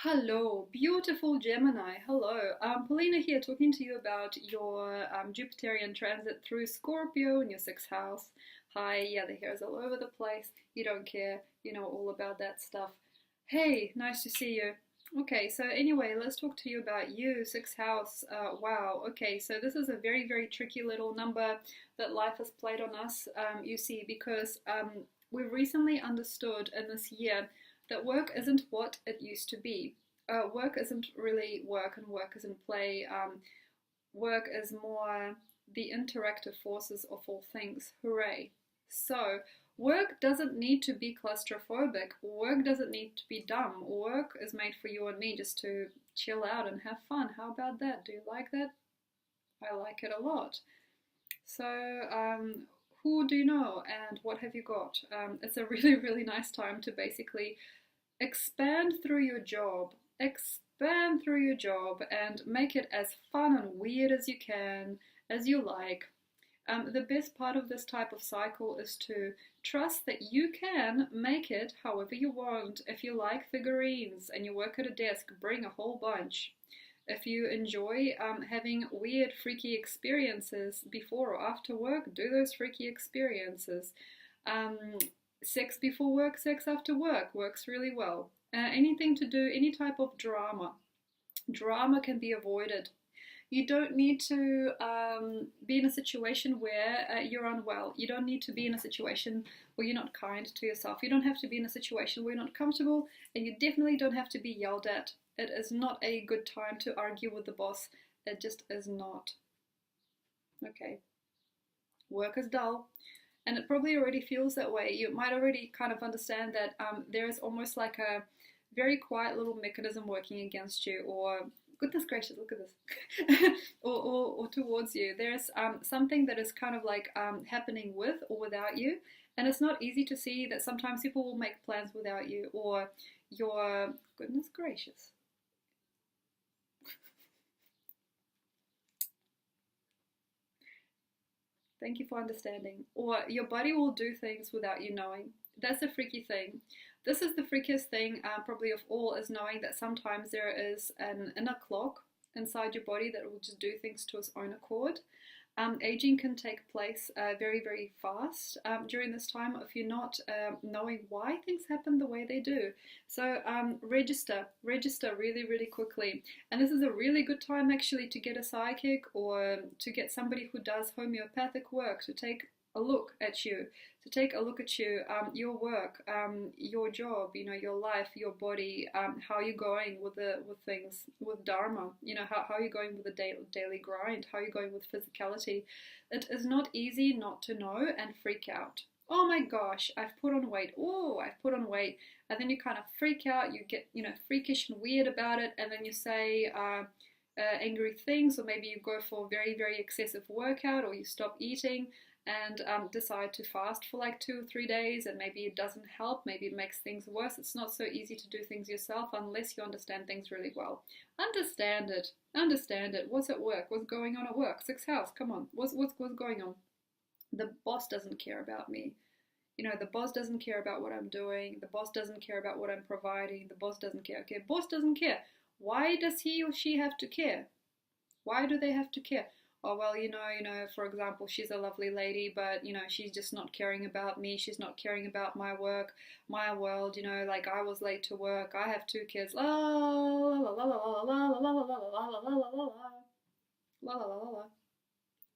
Hello, beautiful Gemini. Hello, Polina here talking to you about your Jupiterian transit through Scorpio in your sixth house. Hi, yeah, the hair's all over the place. You don't care. You know all about that stuff. Hey, nice to see you. Okay, so anyway, let's talk to you about you, sixth house. Wow, okay, so this is a very, very tricky little number that life has played on us, you see, because we've recently understood in this year that work isn't what it used to be. Work isn't really work, and work isn't play. Work is more the interactive forces of all things. Hooray! So, work doesn't need to be claustrophobic. Work doesn't need to be dumb. Work is made for you and me just to chill out and have fun. How about that? Do you like that? I like it a lot. So, who do you know and what have you got? It's a really, really nice time to basically expand through your job, expand through your job and make it as fun and weird as you can, as you like. The best part of this type of cycle is to trust that you can make it however you want. If you like figurines and you work at a desk, bring a whole bunch. If you enjoy having weird, freaky experiences before or after work, do those freaky experiences. Um, Sex before work, sex after work works really well. Anything to do, any type of drama. Drama can be avoided. You don't need to be in a situation where you're unwell. You don't need to be in a situation where you're not kind to yourself. You don't have to be in a situation where you're not comfortable, and you definitely don't have to be yelled at. It is not a good time to argue with the boss. It just is not. Okay. Work is dull. And it probably already feels that way. You might already kind of understand that there is almost like a very quiet little mechanism working against you, or goodness gracious, look at this, or towards you. There's something that is kind of like happening with or without you, and it's not easy to see that sometimes people will make plans without you, or your goodness gracious. Thank you for understanding. Or your body will do things without you knowing. That's a freaky thing. This is the freakiest thing, probably of all, is knowing that sometimes there is an inner clock inside your body that will just do things to its own accord. Aging can take place very, very fast during this time if you're not knowing why things happen the way they do. So register really, really quickly. And this is a really good time actually to get a psychic or to get somebody who does homeopathic work to take a look at you, your work, your job, your life, your body, how you're going with things, with dharma, how you're going with the daily grind, how you're going with physicality. It is not easy not to know and freak out. Oh my gosh, I've put on weight. Oh, I've put on weight. And then you kind of freak out, you get, freakish and weird about it, and then you say angry things, or maybe you go for a very, very excessive workout, or you stop eating and decide to fast for like 2 or 3 days, and maybe it doesn't help, maybe it makes things worse. It's not so easy to do things yourself unless you understand things really well. Understand it. What's at work? What's going on at work? Sixth house, come on. What's going on? The boss doesn't care about me. The boss doesn't care about what I'm doing. The boss doesn't care about what I'm providing. The boss doesn't care. Okay, boss doesn't care. Why does he or she have to care? Why do they have to care? Oh, well, for example, she's a lovely lady, but, she's just not caring about me. She's not caring about my work, my world, like I was late to work. I have 2 kids. La la la la la la la la la la la la la la la la la la la.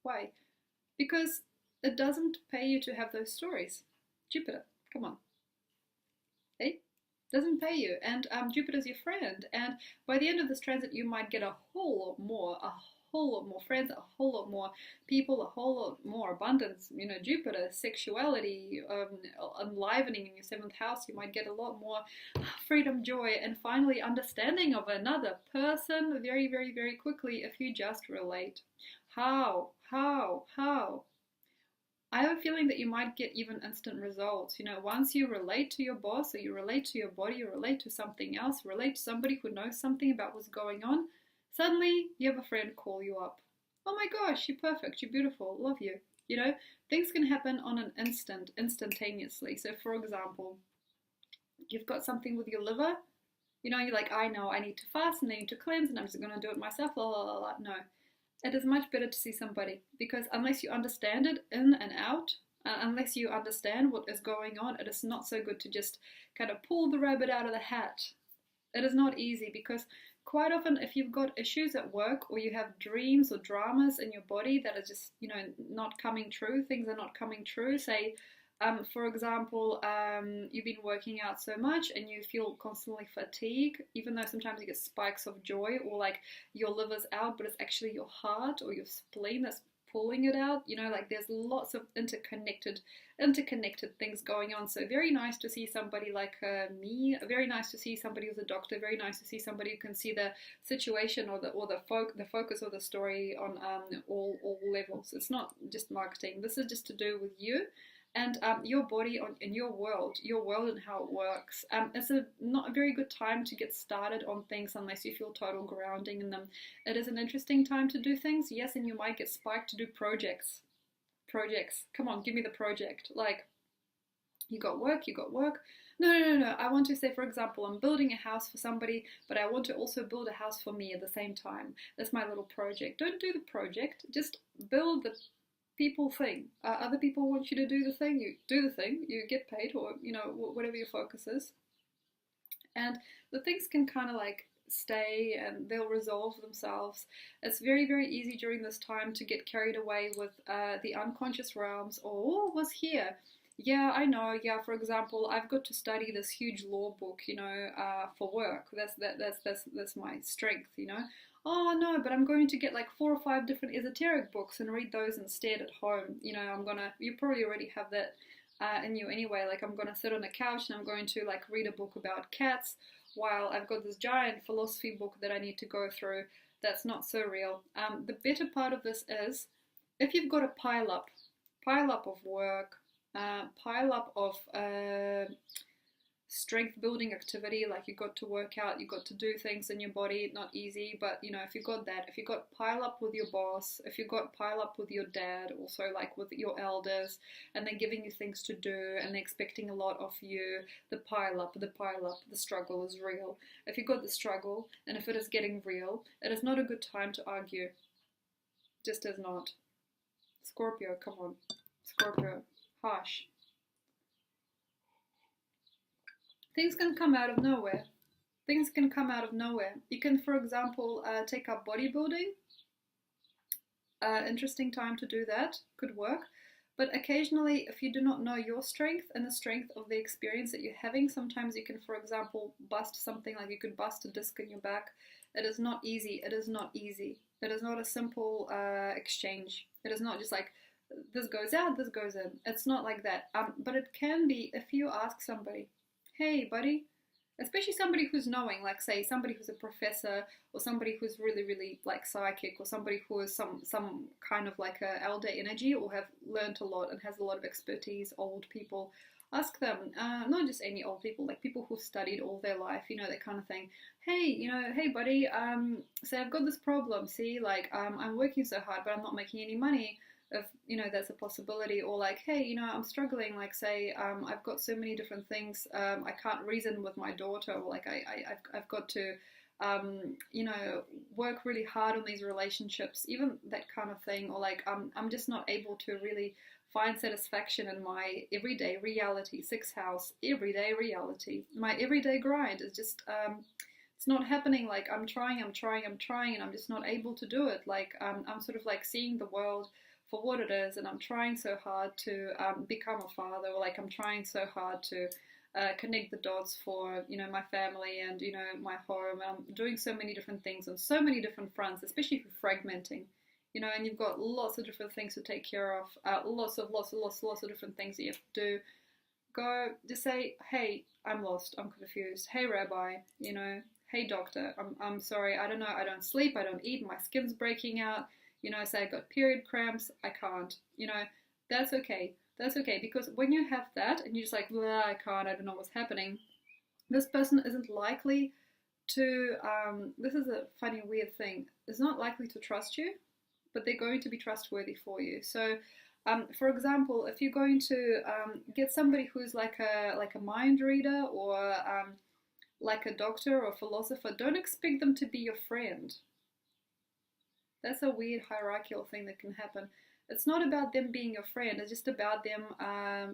Why? Because it doesn't pay you to have those stories. Jupiter, come on. Hey? Doesn't pay you. And Jupiter's your friend. And by the end of this transit, you might get a whole lot more friends, a whole lot more people, a whole lot more abundance. Jupiter, sexuality, enlivening in your 7th house. You might get a lot more freedom, joy, and finally understanding of another person very, very, very quickly if you just relate. How? I have a feeling that you might get even instant results. Once you relate to your boss, or you relate to your body, or relate to something else, relate to somebody who knows something about what's going on, suddenly you have a friend call you up. Oh my gosh, you're perfect, you're beautiful, love you. Things can happen on an instantaneously. So for example, you've got something with your liver, You know, you're like, I know I need to fast and I need to cleanse and I'm just going to do it myself, la la la la. No, it is much better to see somebody, because unless you understand it in and out, unless you understand what is going on, it is not so good to just kind of pull the rabbit out of the hat. It is not easy, because quite often if you've got issues at work, or you have dreams or dramas in your body that are just, you know, not coming true, things are not coming true, say for example, you've been working out so much and you feel constantly fatigued, even though sometimes you get spikes of joy, or like your liver's out, but it's actually your heart or your spleen that's pulling it out. You know, like there's lots of interconnected things going on. So very nice to see somebody like me. Very nice to see somebody who's a doctor. Very nice to see somebody who can see the situation or the focus of the story on all levels. It's not just marketing. This is just to do with you and your body in your world and how it works. It's not a very good time to get started on things unless you feel total grounding in them. It is an interesting time to do things, yes, and you might get spiked to do projects. Come on, give me the project. Like, you got work. No. I want to say, for example, I'm building a house for somebody, but I want to also build a house for me at the same time. That's my little project. Don't do the project, just build the people thing. Other people want you to do the thing, you do the thing, you get paid, or you know, whatever your focus is, and the things can kind of like stay and they'll resolve themselves. It's very, very easy during this time to get carried away with the unconscious realms, or what's here. Yeah, I know. Yeah, for example, I've got to study this huge law book, you know, for work. That's my strength, you know. Oh no, but I'm going to get like 4 or 5 different esoteric books and read those instead at home. You know, you probably already have that in you anyway. Like, I'm gonna sit on a couch and I'm going to like read a book about cats while I've got this giant philosophy book that I need to go through. That's not so real. The better part of this is, if you've got a pile up of work, pile up of strength building activity, like you got to work out, you got to do things in your body, not easy, but you know, if you got that, if you got pile up with your boss, if you got pile up with your dad, also like with your elders, and they're giving you things to do and they're expecting a lot of you, the pile up, the struggle is real. If you got the struggle, and if it is getting real, it is not a good time to argue. Just is not. Scorpio, come on. Scorpio, harsh. Things can come out of nowhere. Things can come out of nowhere. You can, for example, take up bodybuilding. Interesting time to do that. Could work. But occasionally, if you do not know your strength and the strength of the experience that you're having, sometimes you can, for example, bust something, like you could bust a disc in your back. It is not easy. It is not easy. It is not a simple exchange. It is not just like, this goes out, this goes in. It's not like that. But it can be if you ask somebody, hey buddy, especially somebody who's knowing, like say somebody who's a professor, or somebody who's really, really like psychic, or somebody who is some kind of like a elder energy, or have learned a lot and has a lot of expertise, old people. Ask them, not just any old people, like people who've studied all their life, you know, that kind of thing. Hey, you know, hey buddy, say I've got this problem, see, like I'm working so hard but I'm not making any money. If you know, that's a possibility. Or like, hey, you know, I'm struggling, like say I've got so many different things, I can't reason with my daughter, or like I've got to you know, work really hard on these relationships, even that kind of thing. Or like I'm just not able to really find satisfaction in my everyday reality, 6th house, everyday reality. My everyday grind is just it's not happening. Like I'm trying, and I'm just not able to do it. Like I'm sort of like seeing the world for what it is, and I'm trying so hard to become a father, or like I'm trying so hard to connect the dots for, you know, my family and, you know, my home. I'm doing so many different things on so many different fronts, especially if you're fragmenting, you know, and you've got lots of different things to take care of, lots of different things that you have to do. Go, just say, hey, I'm lost, I'm confused. Hey, rabbi, you know, hey, doctor, I'm sorry, I don't know, I don't sleep, I don't eat, my skin's breaking out. You know, say I got period cramps, I can't. You know, that's okay. That's okay, because when you have that and you're just like, well, I can't, I don't know what's happening, this person isn't likely to, this is a funny, weird thing, is not likely to trust you, but they're going to be trustworthy for you. So, for example, if you're going to get somebody who's like a mind reader, like a doctor or a philosopher, don't expect them to be your friend. That's a weird hierarchical thing that can happen. It's not about them being your friend, it's just about them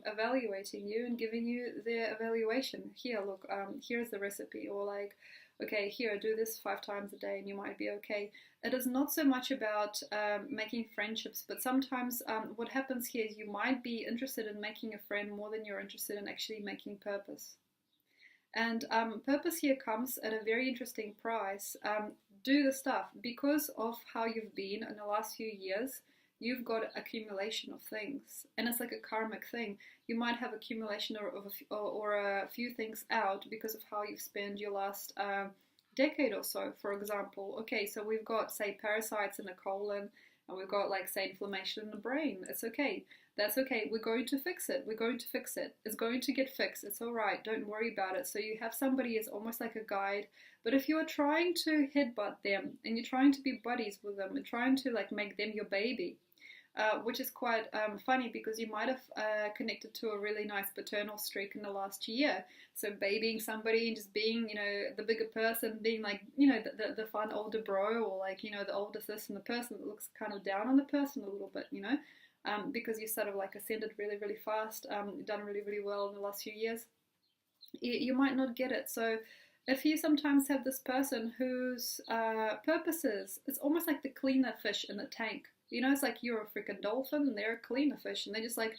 evaluating you and giving you their evaluation. Here, look, here's the recipe, or like, okay, here, do this 5 times a day and you might be okay. It is not so much about making friendships, but sometimes what happens here is you might be interested in making a friend more than you're interested in actually making purpose. And purpose here comes at a very interesting price. Do the stuff. Because of how you've been in the last few years, you've got accumulation of things. And it's like a karmic thing. You might have accumulation or a few things out because of how you've spent your last decade or so, for example. Okay, so we've got, say, parasites in the colon, and we've got, like, say, inflammation in the brain. It's okay. That's okay. We're going to fix it. We're going to fix it. It's going to get fixed. It's all right. Don't worry about it. So you have somebody as almost like a guide. But if you are trying to headbutt them and you're trying to be buddies with them and trying to like make them your baby, which is quite funny because you might have connected to a really nice paternal streak in the last year. So babying somebody and just being, you know, the bigger person, being like, you know, the fun older bro, or like, you know, the older sis, and the person that looks kind of down on the person a little bit, you know. Because you sort of like ascended really, really fast, done really, really well in the last few years, you might not get it. So if you sometimes have this person whose purposes, it's almost like the cleaner fish in the tank. You know, it's like you're a freaking dolphin and they're a cleaner fish, and they just like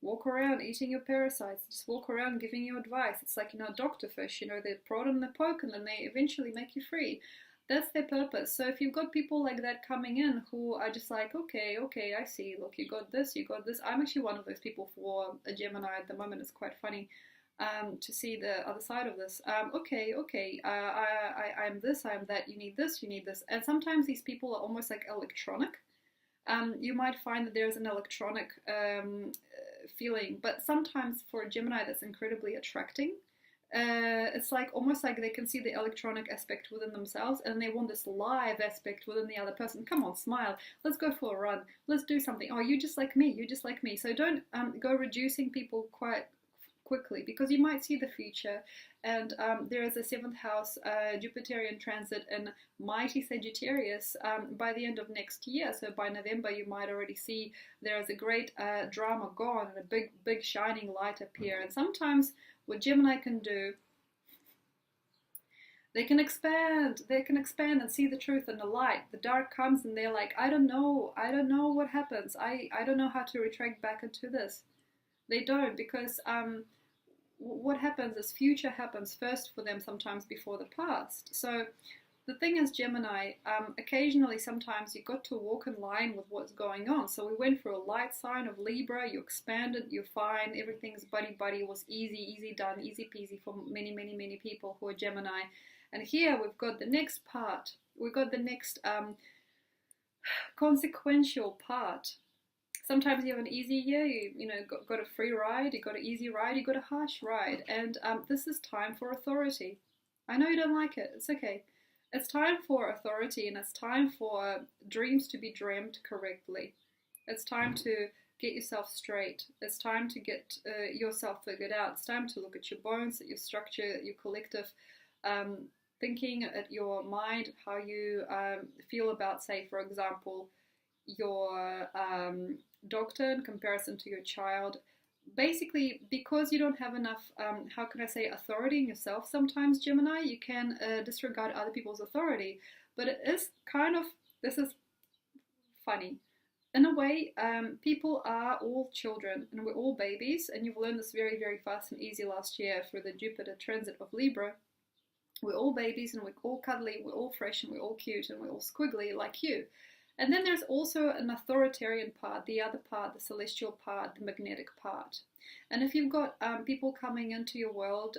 walk around eating your parasites, just walk around giving you advice. It's like, you know, doctor fish, you know, they prod and they poke and then they eventually make you free. That's their purpose. So if you've got people like that coming in who are just like, okay, I see, look, you got this, you got this. I'm actually one of those people for a Gemini at the moment. It's quite funny to see the other side of this. Okay, I'm this, I'm that, you need this, you need this. And sometimes these people are almost like electronic. You might find that there's an electronic feeling, but sometimes for a Gemini that's incredibly attracting. It's like almost like they can see the electronic aspect within themselves and they want this live aspect within the other person. Come on, smile. Let's go for a run. Let's do something. Oh, you just like me. You just like me. So don't go reducing people quite quickly, because you might see the future. And there is a 7th house Jupiterian transit in mighty Sagittarius by the end of next year. So by November, you might already see there is a great drama gone and a big shining light appear. And sometimes what Gemini can do, they can expand and see the truth and the light. The dark comes and they're like, I don't know what happens. I don't know how to retract back into this. They don't, because what happens is future happens first for them sometimes before the past. So the thing is, Gemini, occasionally sometimes you got to walk in line with what's going on. So we went through a light sign of Libra, you expanded, you're fine, everything's buddy, it was easy done, easy peasy for many people who are Gemini. And here we've got the next part, we've got the next consequential part. Sometimes you have an easy year, you know, got a free ride, you got an easy ride, you got a harsh ride. And this is time for authority. I know you don't like it, it's okay. It's time for authority, and it's time for dreams to be dreamt correctly. It's time to get yourself straight. It's time to get yourself figured out. It's time to look at your bones, at your structure, your collective thinking, at your mind, how you feel about, say, for example, your doctor in comparison to your child. Basically, because you don't have enough, how can I say, authority in yourself sometimes, Gemini, you can disregard other people's authority. But it is kind of, this is funny. In a way, people are all children and we're all babies, and you've learned this very, very fast and easy last year through the Jupiter transit of Libra. We're all babies and we're all cuddly, we're all fresh and we're all cute and we're all squiggly like you. And then there's also an authoritarian part, the other part, the celestial part, the magnetic part. And if you've got people coming into your world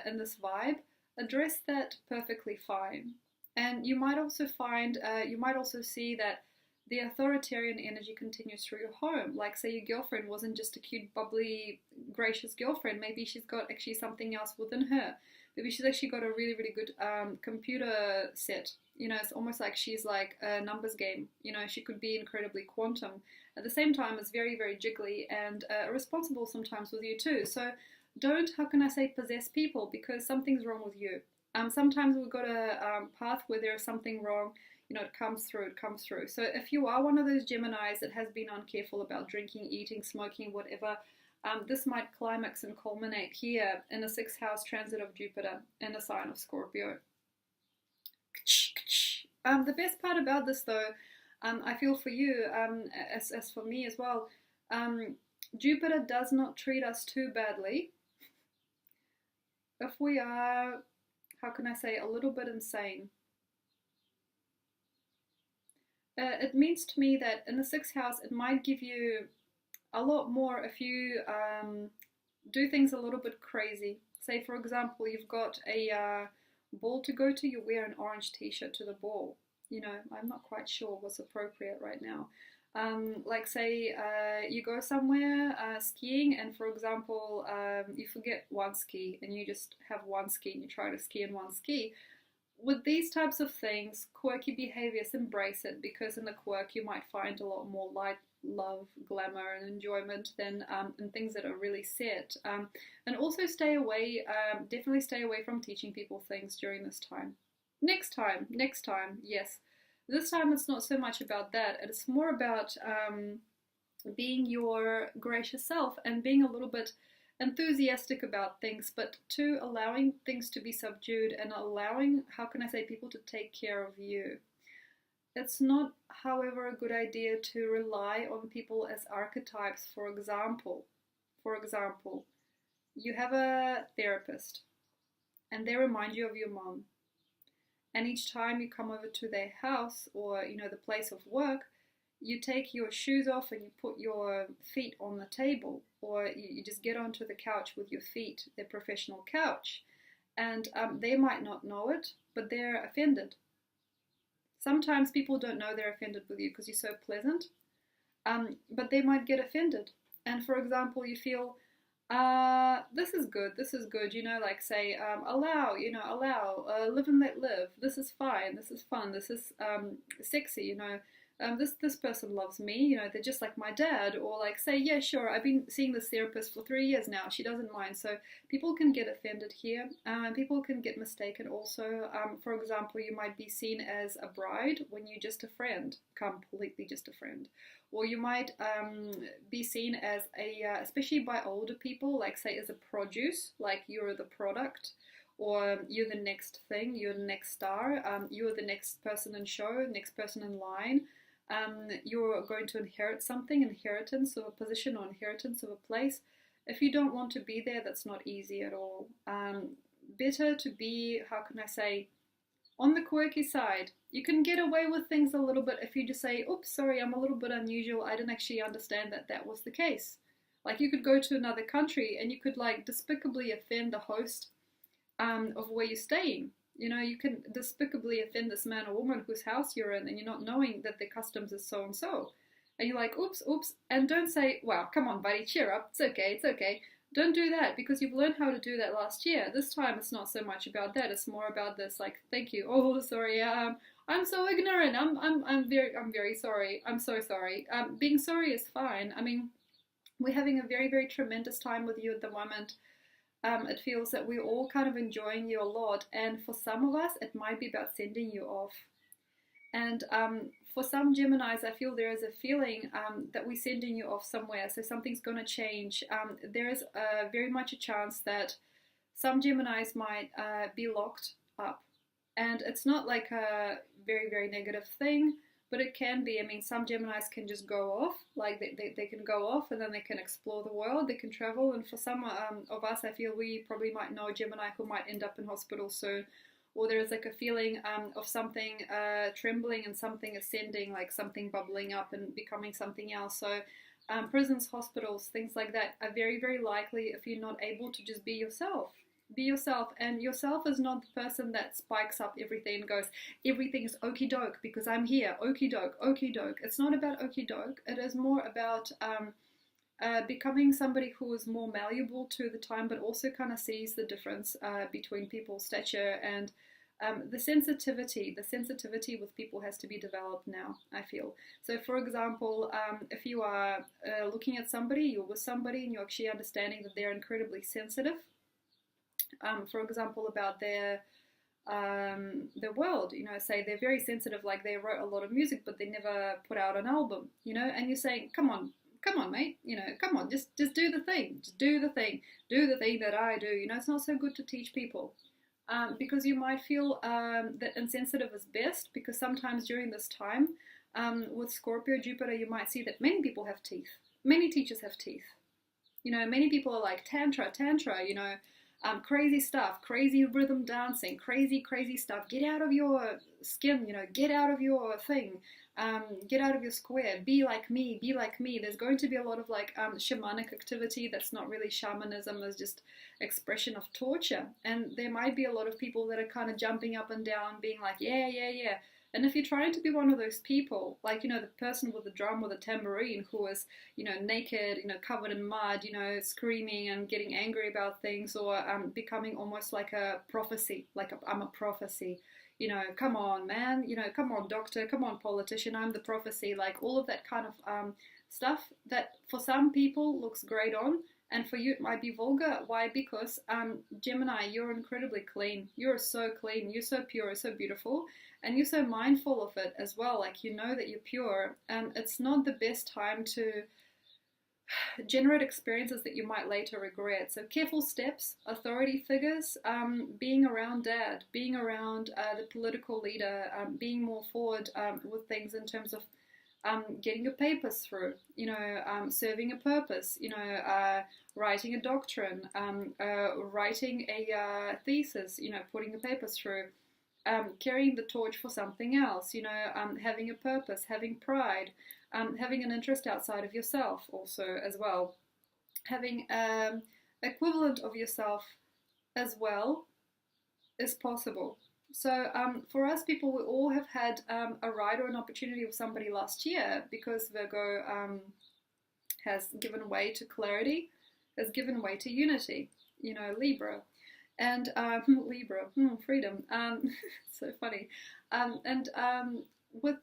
in this vibe, address that perfectly fine. And you might also find, you might also see that the authoritarian energy continues through your home. Like, say your girlfriend wasn't just a cute, bubbly, gracious girlfriend. Maybe she's got actually something else within her. Maybe she's actually got a really, really good computer set. You know, it's almost like she's like a numbers game. You know, she could be incredibly quantum. At the same time, it's very, very jiggly and responsible sometimes with you too. So don't, how can I say, possess people, because something's wrong with you. Sometimes we've got a path where there's something wrong, you know, it comes through, it comes through. So if you are one of those Geminis that has been uncareful about drinking, eating, smoking, whatever, this might climax and culminate here in the 6th house transit of Jupiter in the sign of Scorpio. The best part about this, though, I feel for you, as for me as well, Jupiter does not treat us too badly if we are, how can I say, a little bit insane. It means to me that in the 6th house, it might give you a lot more if you do things a little bit crazy. Say, for example, you've got a ball to go to, you wear an orange t-shirt to the ball. You know, I'm not quite sure what's appropriate right now. Like say you go somewhere skiing, and for example you forget one ski and you just have one ski and you try to ski in one ski. With these types of things, quirky behaviors, embrace it, because in the quirk you might find a lot more light, love, glamour and enjoyment than in things that are really set. And also stay away, definitely stay away from teaching people things during this time. Next time, yes. This time it's not so much about that. It's more about being your gracious self and being a little bit enthusiastic about things, but to allowing things to be subdued and allowing, how can I say, people to take care of you. It's not, however, a good idea to rely on people as archetypes. For example, you have a therapist and they remind you of your mom. And each time you come over to their house or, you know, the place of work, you take your shoes off and you put your feet on the table, or you just get onto the couch with your feet, their professional couch. And they might not know it, but they're offended. Sometimes people don't know they're offended with you because you're so pleasant, but they might get offended. And for example, you feel, this is good, you know, like say, allow, live and let live, this is fine, this is fun, this is sexy, you know, this person loves me, you know, they're just like my dad. Or like say, yeah, sure, I've been seeing this therapist for 3 years now, she doesn't mind. So people can get offended here, people can get mistaken also. For example, you might be seen as a bride when you're just a friend, completely just a friend. Or you might be seen as a, especially by older people, like say as a produce, like you're the product, or you're the next thing, you're the next star, you're the next person in show, next person in line. You're going to inherit something, inheritance of a position or inheritance of a place. If you don't want to be there, that's not easy at all. Better to be, how can I say, on the quirky side. You can get away with things a little bit if you just say, oops, sorry, I'm a little bit unusual, I didn't actually understand that that was the case. Like you could go to another country and you could like despicably offend the host of where you're staying. You know, you can despicably offend this man or woman whose house you're in, and you're not knowing that their customs is so and so. And you're like, oops, and don't say, wow, come on, buddy, cheer up, it's okay. Don't do that, because you've learned how to do that last year. This time it's not so much about that, it's more about this, like, thank you, oh, sorry, I'm so ignorant, I'm very sorry, I'm so sorry. Being sorry is fine. I mean, we're having a very, very tremendous time with you at the moment. It feels that we're all kind of enjoying you a lot, and for some of us it might be about sending you off. And for some Geminis, I feel there is a feeling that we're sending you off somewhere, so something's going to change. There is very much a chance that some Geminis might be locked up, and it's not like a very, very negative thing, but it can be. I mean, some Geminis can just go off, like they can go off and then they can explore the world, they can travel. And for some of us, I feel we probably might know a Gemini who might end up in hospital soon. Or there's like a feeling of something trembling and something ascending, like something bubbling up and becoming something else. So prisons, hospitals, things like that are very, very likely if you're not able to just be yourself. Be yourself, and yourself is not the person that spikes up everything and goes, everything is okie doke because I'm here, okie doke. It's not about okie doke. It is more about becoming somebody who is more malleable to the time, but also kind of sees the difference between people's stature, and the sensitivity with people has to be developed now, I feel. So for example, if you are looking at somebody, you're with somebody and you're actually understanding that they're incredibly sensitive, for example, about their the world, you know, say they're very sensitive, like they wrote a lot of music, but they never put out an album, you know, and you're saying, come on, mate, you know, come on, just do the thing, just do the thing that I do, you know, it's not so good to teach people. Because you might feel that insensitive is best, because sometimes during this time with Scorpio Jupiter, you might see that many people have teeth. Many teachers have teeth. You know, many people are like tantra, you know, crazy stuff, crazy rhythm dancing, crazy stuff. Get out of your skin, you know, get out of your thing, get out of your square, be like me, be like me. There's going to be a lot of like shamanic activity that's not really shamanism, there's just expression of torture. And there might be a lot of people that are kind of jumping up and down, being like, yeah. And if you're trying to be one of those people, like, you know, the person with the drum or the tambourine who is, you know, naked, you know, covered in mud, you know, screaming and getting angry about things, or becoming almost like a prophecy, like I'm a prophecy, you know, come on, man, you know, come on, doctor, come on, politician, I'm the prophecy, like all of that kind of stuff that for some people looks great on, and for you it might be vulgar. Why? Because Gemini, you're incredibly clean. You're so clean. You're so pure, so beautiful, and you're so mindful of it as well. Like, you know that you're pure, and it's not the best time to generate experiences that you might later regret. So careful steps, authority figures, being around dad, being around the political leader, being more forward with things in terms of getting your papers through, you know, serving a purpose, you know, writing a doctrine, writing a thesis, you know, putting the papers through, carrying the torch for something else, you know, having a purpose, having pride, having an interest outside of yourself also as well, having equivalent of yourself as well is possible. So for us people, we all have had a ride or an opportunity with somebody last year, because Virgo has given way to clarity, has given way to unity, you know, Libra. And Libra, freedom, so funny. And with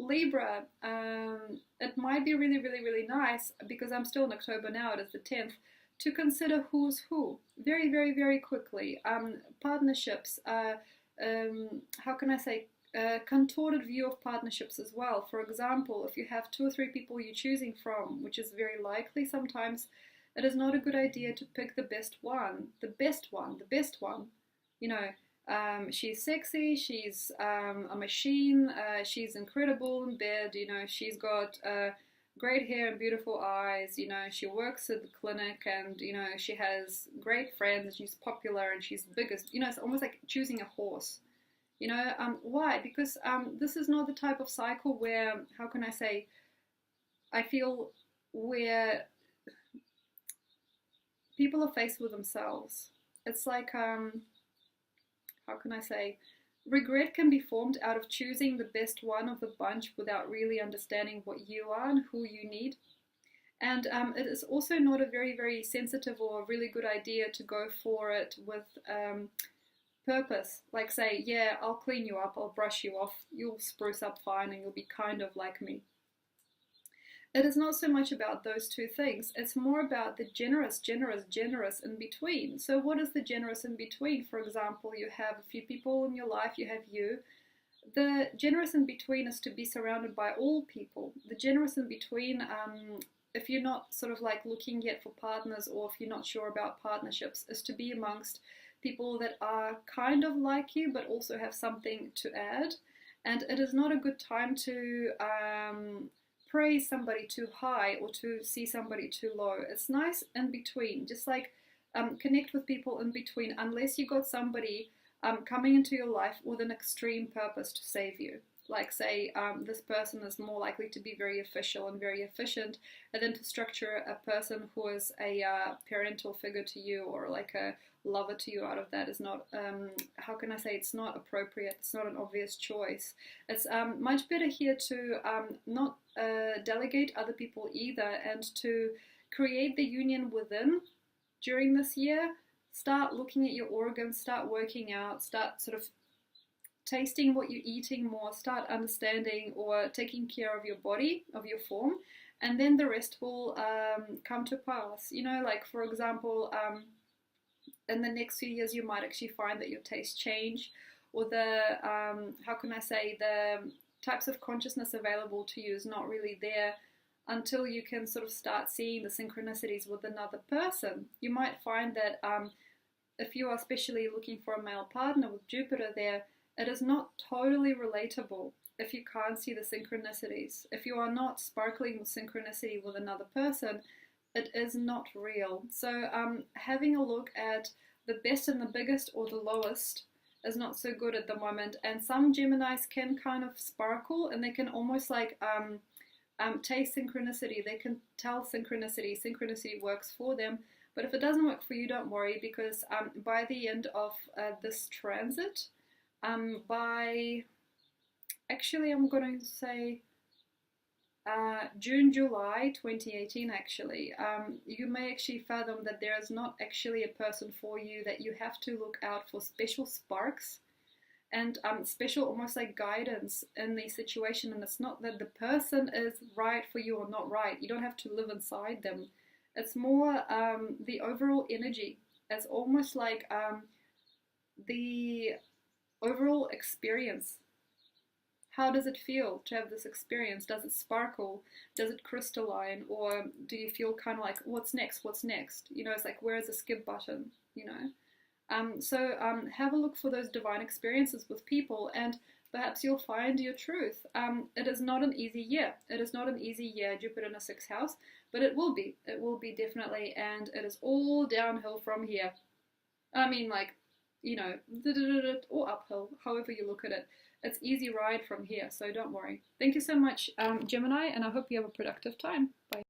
Libra, it might be really nice, because I'm still in October now, it is the 10th, to consider who's who very quickly. Partnerships, how can I say, contorted view of partnerships as well. For example, if you have 2 or 3 people you're choosing from, which is very likely sometimes, it is not a good idea to pick the best one. You know, she's sexy, she's a machine, she's incredible in bed, you know, she's got great hair and beautiful eyes, you know, she works at the clinic, and, you know, she has great friends, and she's popular, and she's the biggest, you know, it's almost like choosing a horse. You know, why? Because this is not the type of cycle where, how can I say, I feel where people are faced with themselves. It's like, how can I say, regret can be formed out of choosing the best one of the bunch without really understanding what you are and who you need. And it is also not a very sensitive or a really good idea to go for it with purpose. Like, say, yeah, I'll clean you up, I'll brush you off, you'll spruce up fine, and you'll be kind of like me. It is not so much about those two things. It's more about the generous in between. So what is the generous in between? For example, you have a few people in your life, you have you. The generous in between is to be surrounded by all people. The generous in between, if you're not sort of like looking yet for partners, or if you're not sure about partnerships, is to be amongst people that are kind of like you but also have something to add. And it is not a good time to praise somebody too high or to see somebody too low. It's nice in between, just like connect with people in between, unless you got somebody coming into your life with an extreme purpose to save you. Like, say, this person is more likely to be very official and very efficient, and then to structure a person who is a parental figure to you, or like a lover to you out of that, is not, how can I say, it's not appropriate, it's not an obvious choice. It's much better here to not delegate other people either, and to create the union within during this year. Start looking at your organs, start working out, start sort of tasting what you're eating more, start understanding or taking care of your body, of your form, and then the rest will come to pass. You know, like, for example, in the next few years you might actually find that your tastes change, or the, how can I say, the types of consciousness available to you is not really there until you can sort of start seeing the synchronicities with another person. You might find that if you are especially looking for a male partner with Jupiter there, it is not totally relatable if you can't see the synchronicities. If you are not sparkling with synchronicity with another person, it is not real. So having a look at the best and the biggest or the lowest is not so good at the moment. And some Geminis can kind of sparkle, and they can almost like taste synchronicity. They can tell synchronicity. Synchronicity works for them. But if it doesn't work for you, don't worry, because by the end of this transit, by, actually I'm going to say June, July 2018 actually, you may actually fathom that there is not actually a person for you, that you have to look out for special sparks and special almost like guidance in the situation. And it's not that the person is right for you or not right. You don't have to live inside them. It's more the overall energy. It's almost like the overall experience. How does it feel to have this experience? Does it sparkle? Does it crystalline? Or do you feel kind of like, what's next? What's next? You know, it's like, where is the skip button? You know? So have a look for those divine experiences with people, and perhaps you'll find your truth. It is not an easy year. It is not an easy year, Jupiter in a 6th house, but it will be. It will be definitely, and it is all downhill from here. I mean, like, you know, or uphill, however you look at it. It's easy ride from here, so don't worry. Thank you so much, Gemini, and I hope you have a productive time. Bye.